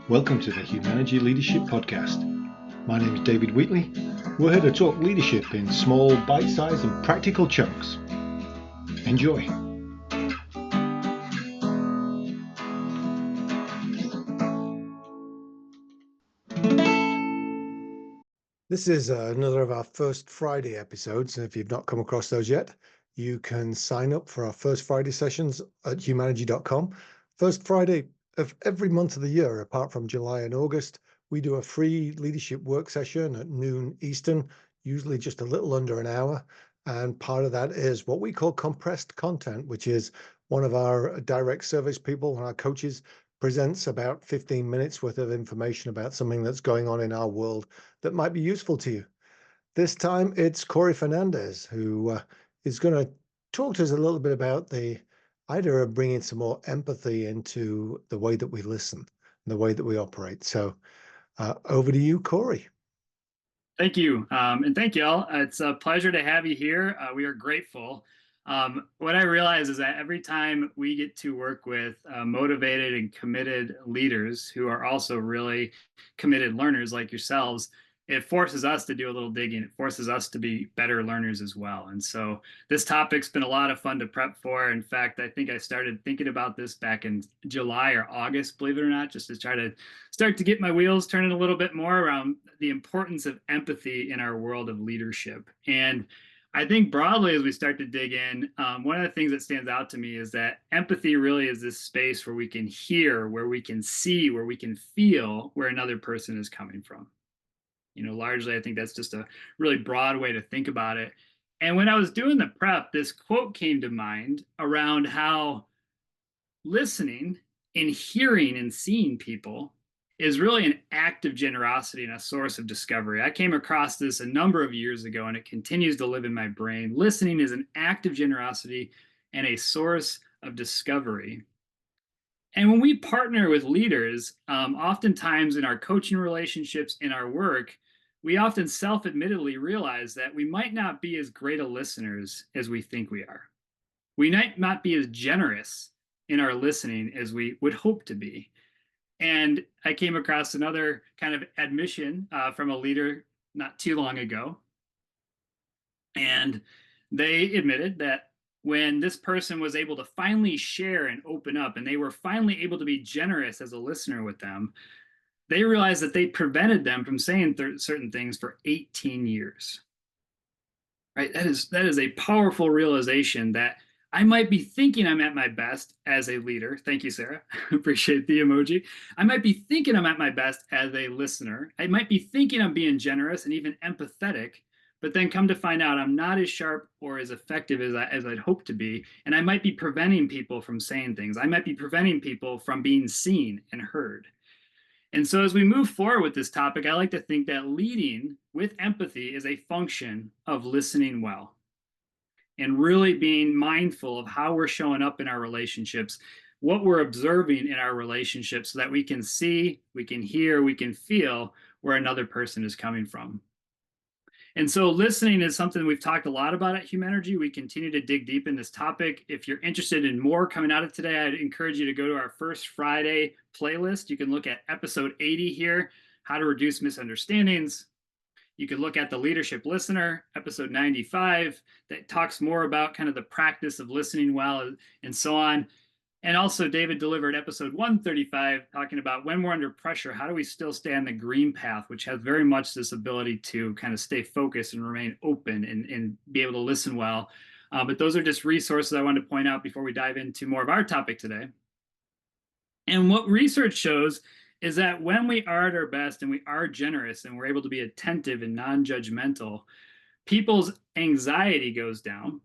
Welcome to the Humanergy Leadership Podcast. My name is David Wheatley. We're here to talk leadership in small, bite-sized and practical chunks. Enjoy. This is another of our First Friday episodes. If you've not come across those yet, you can sign up for our First Friday sessions at humanergy.com. First Friday of every month of the year, apart from July and August, we do a free leadership work session at noon Eastern, usually just a little under an hour. And part of that is what we call compressed content, which is one of our direct service people, our coaches, presents about 15 minutes worth of information about something that's going on in our world that might be useful to you. This time it's Corey Fernandez who is going to talk to us a little bit about the idea of bringing some more empathy into the way that we listen and the way that we operate. So over to you, Corey. Thank you. And thank you all. It's a pleasure to have you here. We are grateful. What I realize is that every time we get to work with motivated and committed leaders who are also really committed learners like yourselves, it forces us to do a little digging. It forces us to be better learners as well. And so this topic's been a lot of fun to prep for. In fact, I think I started thinking about this back in July or August, believe it or not, just to try to start to get my wheels turning a little bit more around the importance of empathy in our world of leadership. And I think broadly, as we start to dig in, one of the things that stands out to me is that empathy really is this space where we can hear, where we can see, where we can feel where another person is coming from. Largely, I think that's just a really broad way to think about it. And when I was doing the prep, this quote came to mind around how listening and hearing and seeing people is really an act of generosity and a source of discovery. I came across this a number of years ago, and it continues to live in my brain. Listening is an act of generosity and a source of discovery. And when we partner with leaders, oftentimes in our coaching relationships, in our work, we often self-admittedly realize that we might not be as great a listeners as we think we are. We might not be as generous in our listening as we would hope to be. And I came across another kind of admission from a leader not too long ago. And they admitted that when this person was able to finally share and open up, and they were finally able to be generous as a listener with them, they realized that they prevented them from saying certain things for 18 years. Right? That is a powerful realization that I might be thinking I'm at my best as a leader. Thank you, Sarah. Appreciate the emoji. I might be thinking I'm at my best as a listener. I might be thinking I'm being generous and even empathetic, but then come to find out I'm not as sharp or as effective as I'd hoped to be. And I might be preventing people from saying things. I might be preventing people from being seen and heard. And so as we move forward with this topic, I like to think that leading with empathy is a function of listening well and really being mindful of how we're showing up in our relationships, what we're observing in our relationships, so that we can see, we can hear, we can feel where another person is coming from. And so listening is something we've talked a lot about at Humanergy. We continue to dig deep in this topic. If you're interested in more coming out of today, I'd encourage you to go to our First Friday playlist. You can look at episode 80 here, How to Reduce Misunderstandings. You could look at the Leadership Listener, episode 95, that talks more about kind of the practice of listening well and so on. And also David delivered episode 135, talking about when we're under pressure, how do we still stay on the green path, which has very much this ability to kind of stay focused and remain open and be able to listen well. But those are just resources I wanted to point out before we dive into more of our topic today. And what research shows is that when we are at our best and we are generous and we're able to be attentive and non-judgmental, people's anxiety goes down.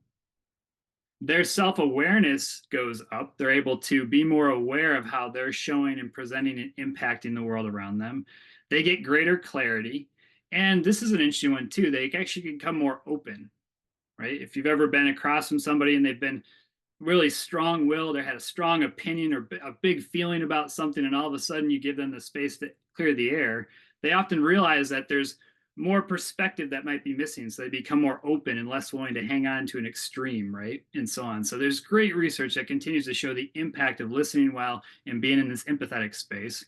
Their self-awareness goes up. They're able to be more aware of how they're showing and presenting and impacting the world around them. They get greater clarity. And this is an interesting one too. They actually become more open, right? If you've ever been across from somebody and they've been really strong-willed or had a strong opinion or a big feeling about something, and all of a sudden you give them the space to clear the air, they often realize that there's more perspective that might be missing. So they become more open and less willing to hang on to an extreme, right? And so on. So there's great research that continues to show the impact of listening well and being in this empathetic space.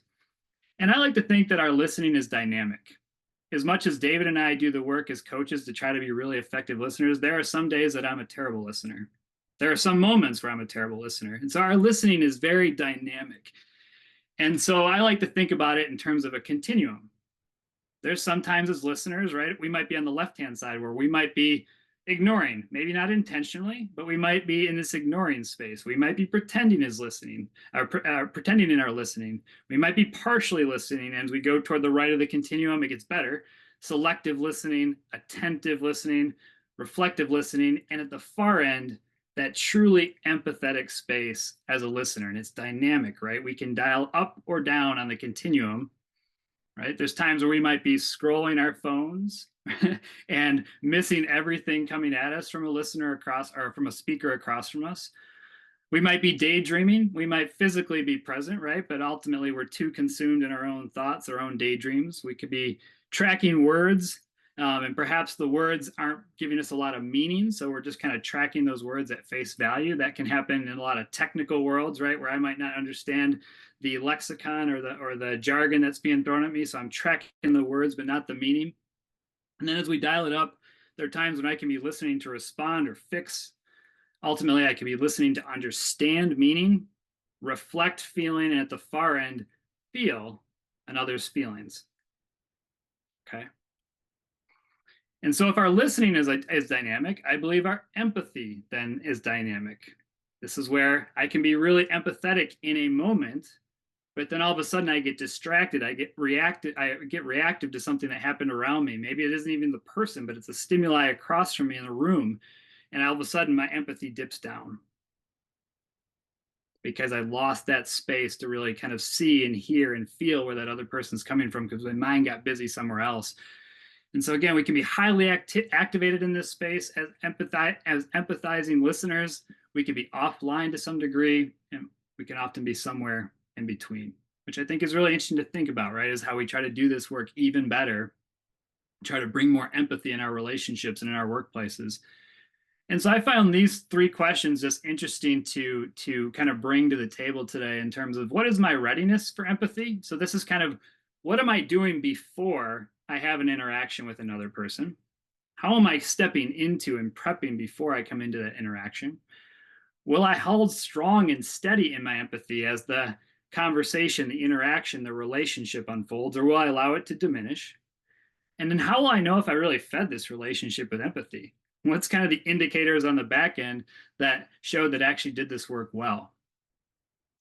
And I like to think that our listening is dynamic. As much as David and I do the work as coaches to try to be really effective listeners, there are some days that I'm a terrible listener. There are some moments where I'm a terrible listener. And so our listening is very dynamic. And so I like to think about it in terms of a continuum. There's sometimes as listeners, right, we might be on the left-hand side where we might be ignoring, maybe not intentionally, but we might be in this ignoring space. We might be pretending as listening, or pretending in our listening. We might be partially listening. As we go toward the right of the continuum, it gets better. Selective listening, attentive listening, reflective listening, and at the far end, that truly empathetic space as a listener. And it's dynamic, right? We can dial up or down on the continuum, right? There's times where we might be scrolling our phones and missing everything coming at us from a listener across or from a speaker across from us. We might be daydreaming. We might physically be present, right? But ultimately, we're too consumed in our own thoughts, our own daydreams. We could be tracking words, and perhaps the words aren't giving us a lot of meaning. So we're just kind of tracking those words at face value. That can happen in a lot of technical worlds, right? Where I might not understand the lexicon or the jargon that's being thrown at me. So I'm tracking the words, but not the meaning. And then as we dial it up, there are times when I can be listening to respond or fix. Ultimately, I can be listening to understand meaning, reflect feeling, and at the far end, feel another's feelings. Okay. And so if our listening is dynamic, I believe our empathy then is dynamic. This is where I can be really empathetic in a moment, but then all of a sudden I get distracted. I get reactive to something that happened around me. Maybe it isn't even the person, but it's a stimuli across from me in the room. And all of a sudden my empathy dips down because I lost that space to really kind of see and hear and feel where that other person's coming from because my mind got busy somewhere else. And so again, we can be highly activated in this space as empathizing listeners. We can be offline to some degree, and we can often be somewhere in between, which I think is really interesting to think about, right? Is how we try to do this work even better, try to bring more empathy in our relationships and in our workplaces. And so I found these three questions just interesting to kind of bring to the table today in terms of what is my readiness for empathy? So this is kind of what am I doing before I have an interaction with another person? How am I stepping into and prepping before I come into that interaction? Will I hold strong and steady in my empathy as the conversation, the interaction, the relationship unfolds, or will I allow it to diminish? And then how will I know if I really fed this relationship with empathy? What's kind of the indicators on the back end that showed that I actually did this work well?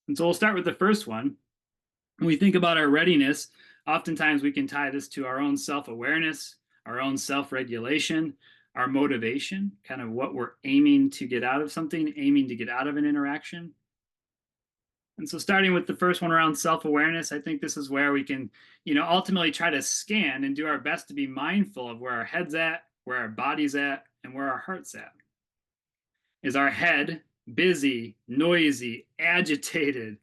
And so we'll start with the first one. When we think about our readiness, oftentimes we can tie this to our own self-awareness, our own self-regulation, our motivation, kind of what we're aiming to get out of something, aiming to get out of an interaction. And so starting with the first one around self-awareness, I think this is where we can, ultimately try to scan and do our best to be mindful of where our head's at, where our body's at, and where our heart's at. Is our head busy, noisy, agitated?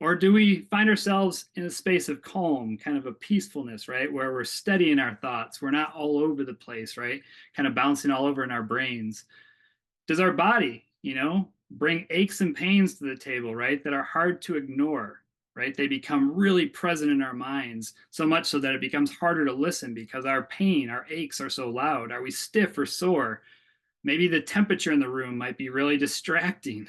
Or do we find ourselves in a space of calm, kind of a peacefulness, right? Where we're steady in our thoughts. We're not all over the place, right? Kind of bouncing all over in our brains. Does our body, bring aches and pains to the table, right? That are hard to ignore, right? They become really present in our minds, so much so that it becomes harder to listen because our pain, our aches are so loud. Are we stiff or sore? Maybe the temperature in the room might be really distracting,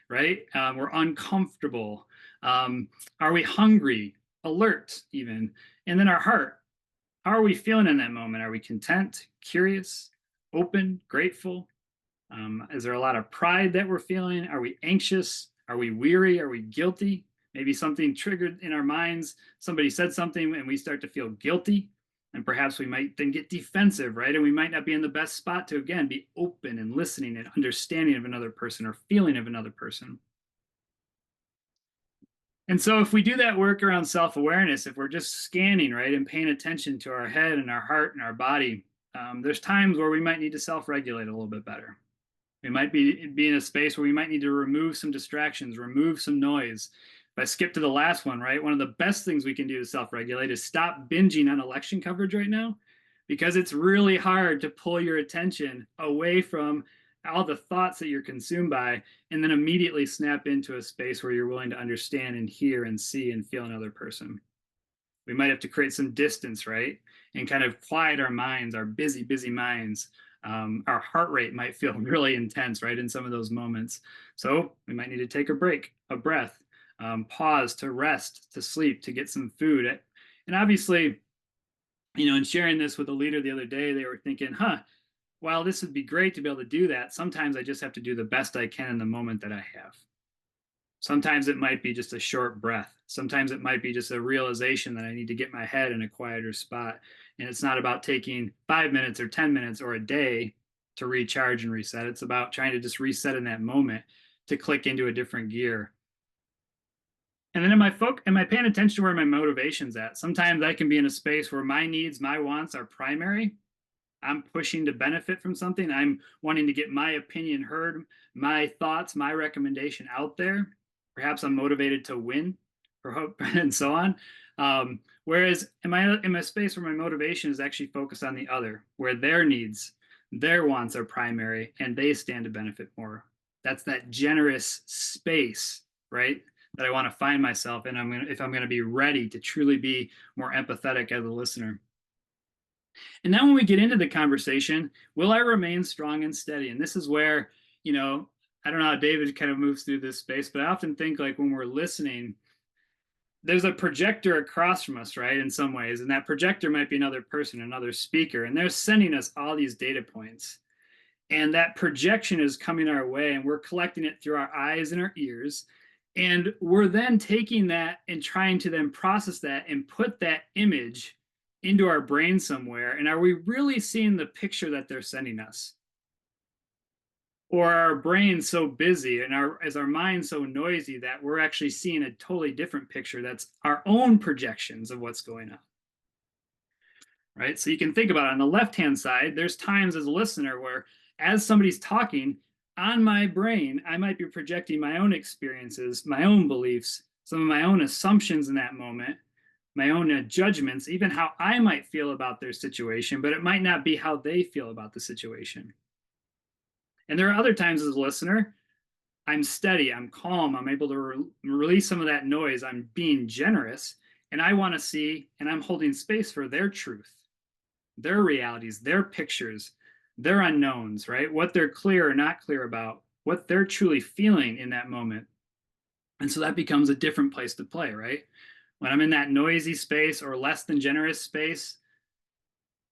right? We're uncomfortable. Are we hungry, alert even? And then our heart, how are we feeling in that moment? Are we content, curious, open, grateful? Is there a lot of pride that we're feeling? Are we anxious? Are we weary? Are we guilty? Maybe something triggered in our minds. Somebody said something and we start to feel guilty. And perhaps we might then get defensive, right? And we might not be in the best spot to, again, be open and listening and understanding of another person or feeling of another person. And so if we do that work around self-awareness, if we're just scanning, right, and paying attention to our head and our heart and our body, there's times where we might need to self-regulate a little bit better. We might be in a space where we might need to remove some distractions, remove some noise. If I skip to the last one, right, one of the best things we can do to self-regulate is stop binging on election coverage right now, because it's really hard to pull your attention away from all the thoughts that you're consumed by and then immediately snap into a space where you're willing to understand and hear and see and feel another person. We might have to create some distance, right? And kind of quiet our minds, our busy, busy minds. Our heart rate might feel really intense, right, in some of those moments. So we might need to take a break, a breath, pause to rest, to sleep, to get some food. And obviously, in sharing this with a leader the other day, they were thinking, while this would be great to be able to do that, sometimes I just have to do the best I can in the moment that I have. Sometimes it might be just a short breath. Sometimes it might be just a realization that I need to get my head in a quieter spot. And it's not about taking 5 minutes or 10 minutes or a day to recharge and reset. It's about trying to just reset in that moment to click into a different gear. And then am I paying attention to where my motivation's at? Sometimes I can be in a space where my needs, my wants are primary. I'm pushing to benefit from something. I'm wanting to get my opinion heard, my thoughts, my recommendation out there. Perhaps I'm motivated to win, or hope, and so on. Whereas am I in a space where my motivation is actually focused on the other, where their needs, their wants are primary, and they stand to benefit more. That's that generous space, right? That I want to find myself in. If I'm going to be ready to truly be more empathetic as a listener. And then when we get into the conversation, will I remain strong and steady? And this is where, I don't know how David kind of moves through this space, but I often think like when we're listening, there's a projector across from us, right? In some ways. And that projector might be another person, another speaker, and they're sending us all these data points. And that projection is coming our way, and we're collecting it through our eyes and our ears. And we're then taking that and trying to then process that and put that image into our brain somewhere. And are we really seeing the picture that they're sending us? Or are our brains so busy and our mind so noisy that we're actually seeing a totally different picture that's our own projections of what's going on? Right? So you can think about it on the left-hand side, there's times as a listener where as somebody's talking, on my brain, I might be projecting my own experiences, my own beliefs, some of my own assumptions in that moment, my own judgments, even how I might feel about their situation, but it might not be how they feel about the situation. And there are other times as a listener, I'm steady, I'm calm, I'm able to release some of that noise, I'm being generous, and I want to see, and I'm holding space for their truth, their realities, their pictures, their unknowns, right? What they're clear or not clear about, what they're truly feeling in that moment. And so that becomes a different place to play, right? When I'm in that noisy space or less than generous space,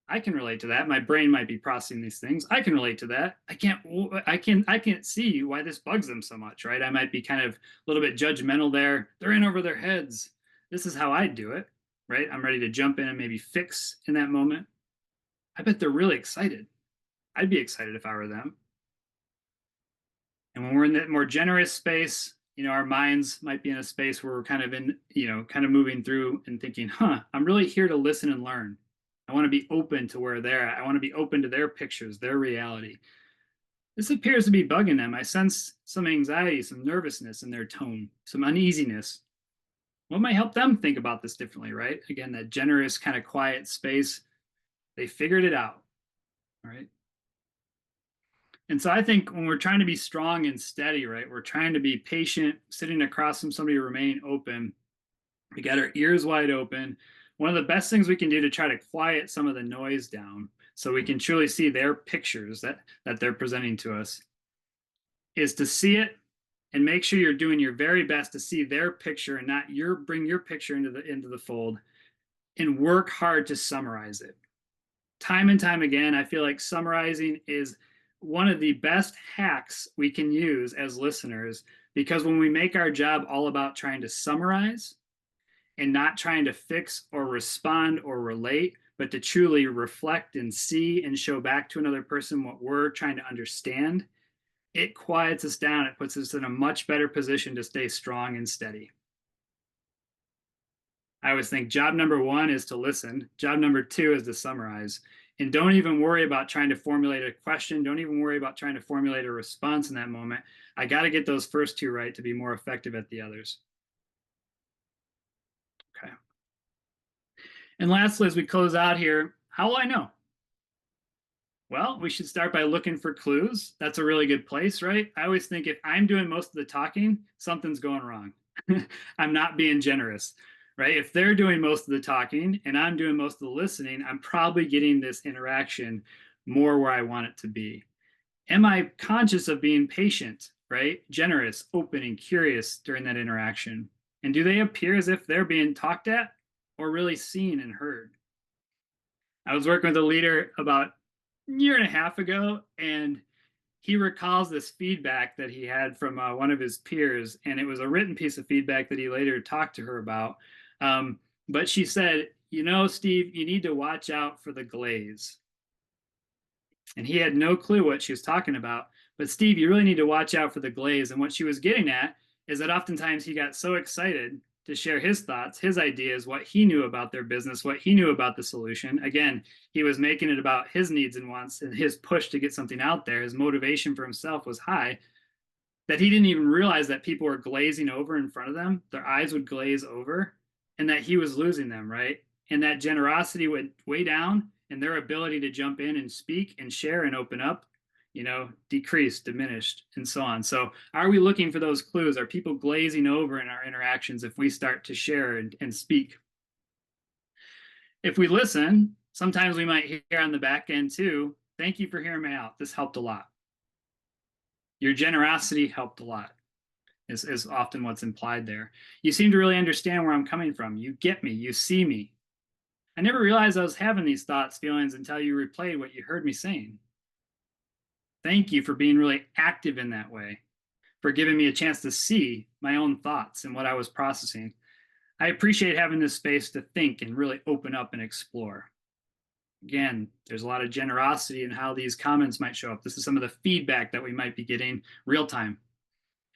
I can relate to that. My brain might be processing these things. I can relate to that. I can't see why this bugs them so much, right? I might be kind of a little bit judgmental there. They're in over their heads. This is how I do it, right? I'm ready to jump in and maybe fix in that moment. I bet they're really excited. I'd be excited if I were them. And when we're in that more generous space, our minds might be in a space where we're kind of kind of moving through and thinking, I'm really here to listen and learn. I want to be open to where they're at. I want to be open to their pictures, their reality. This appears to be bugging them. I sense some anxiety, some nervousness in their tone, some uneasiness. What might help them think about this differently, right? Again, that generous kind of quiet space. They figured it out, right? And so I think when we're trying to be strong and steady, right, we're trying to be patient, sitting across from somebody, remain open. We got our ears wide open. One of the best things we can do to try to quiet some of the noise down so we can truly see their pictures that they're presenting to us is to see it and make sure you're doing your very best to see their picture and not bring your picture into the fold, and work hard to summarize it. Time and time again, I feel like summarizing is one of the best hacks we can use as listeners, because when we make our job all about trying to summarize and not trying to fix or respond or relate, but to truly reflect and see and show back to another person what we're trying to understand, it quiets us down. It puts us in a much better position to stay strong and steady. I always think job number one is to listen. Job number two is to summarize. And don't even worry about trying to formulate a question. Don't even worry about trying to formulate a response in that moment. I got to get those first two right to be more effective at the others. Okay. And lastly, as we close out here, how will I know? Well, we should start by looking for clues. That's a really good place, right? I always think if I'm doing most of the talking, something's going wrong. I'm not being generous, right? If they're doing most of the talking and I'm doing most of the listening, I'm probably getting this interaction more where I want it to be. Am I conscious of being patient, right? Generous, open, and curious during that interaction? And do they appear as if they're being talked at or really seen and heard? I was working with a leader about a year and a half ago, and he recalls this feedback that he had from one of his peers, and it was a written piece of feedback that he later talked to her about. But she said, "You know, Steve, you need to watch out for the glaze." And he had no clue what she was talking about. But Steve, you really need to watch out for the glaze. And what she was getting at is that oftentimes he got so excited to share his thoughts, his ideas, what he knew about their business, what he knew about the solution. Again, he was making it about his needs and wants and his push to get something out there. His motivation for himself was high, that he didn't even realize that people were glazing over in front of them. Their eyes would glaze over, and that he was losing them, right? And that generosity went way down, and their ability to jump in and speak and share and open up, decreased, diminished, and so on. So, are we looking for those clues? Are people glazing over in our interactions if we start to share and speak? If we listen, sometimes we might hear on the back end too, "Thank you for hearing me out. This helped a lot. Your generosity helped a lot." Is often what's implied there. You seem to really understand where I'm coming from. You get me. You see me. I never realized I was having these thoughts, feelings until you replayed what you heard me saying. Thank you for being really active in that way, for giving me a chance to see my own thoughts and what I was processing. I appreciate having this space to think and really open up and explore. Again, there's a lot of generosity in how these comments might show up. This is some of the feedback that we might be getting real time.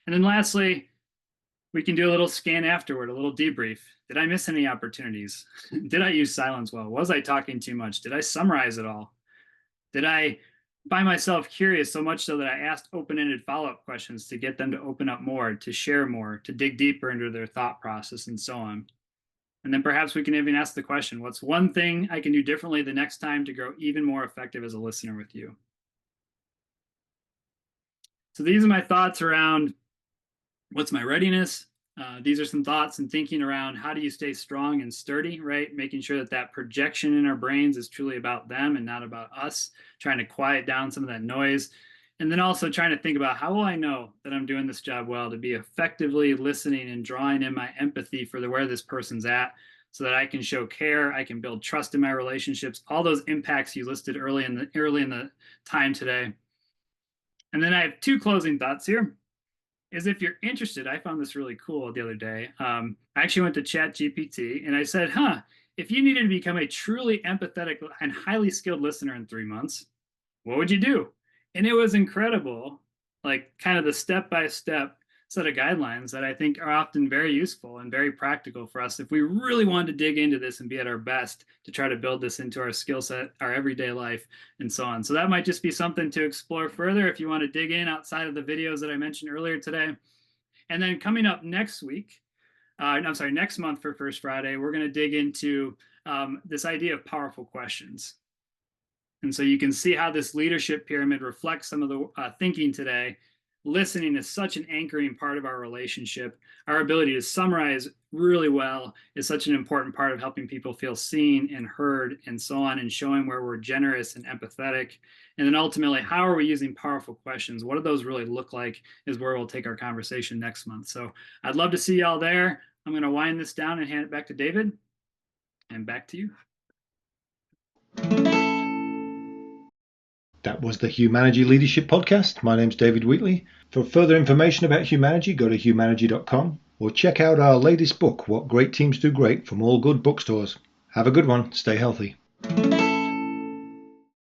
And then lastly, we can do a little scan afterward, a little debrief. Did I miss any opportunities? Did I use silence well? Was I talking too much? Did I summarize it all? Did I find myself curious so much so that I asked open-ended follow-up questions to get them to open up more, to share more, to dig deeper into their thought process, and so on? And then perhaps we can even ask the question, what's one thing I can do differently the next time to grow even more effective as a listener with you? So these are my thoughts around what's my readiness. These are some thoughts and thinking around how do you stay strong and sturdy, right? Making sure that that projection in our brains is truly about them and not about us, trying to quiet down some of that noise. And then also trying to think about how will I know that I'm doing this job well, to be effectively listening and drawing in my empathy for where this person's at, so that I can show care, I can build trust in my relationships, all those impacts you listed early in the time today. And then I have two closing thoughts here. Is if you're interested, I found this really cool the other day. I actually went to ChatGPT and I said, if you needed to become a truly empathetic and highly skilled listener in 3 months, what would you do? And it was incredible, like kind of the step-by-step set of guidelines that I think are often very useful and very practical for us if we really wanted to dig into this and be at our best to try to build this into our skill set, our everyday life, and so on. So that might just be something to explore further if you want to dig in outside of the videos that I mentioned earlier today. And then coming up next month for First Friday, we're going to dig into this idea of powerful questions. And so you can see how this leadership pyramid reflects some of the thinking today. Listening is such an anchoring part of our relationship. Our ability to summarize really well is such an important part of helping people feel seen and heard and so on, and showing where we're generous and empathetic. And then ultimately, how are we using powerful questions? What do those really look like is where we'll take our conversation next month. So I'd love to see y'all there. I'm going to wind this down and hand it back to David. And back to you. That was the Humanergy Leadership Podcast. My name's David Wheatley. For further information about Humanergy, go to humanergy.com or check out our latest book, What Great Teams Do Great, from all good bookstores. Have a good one. Stay healthy.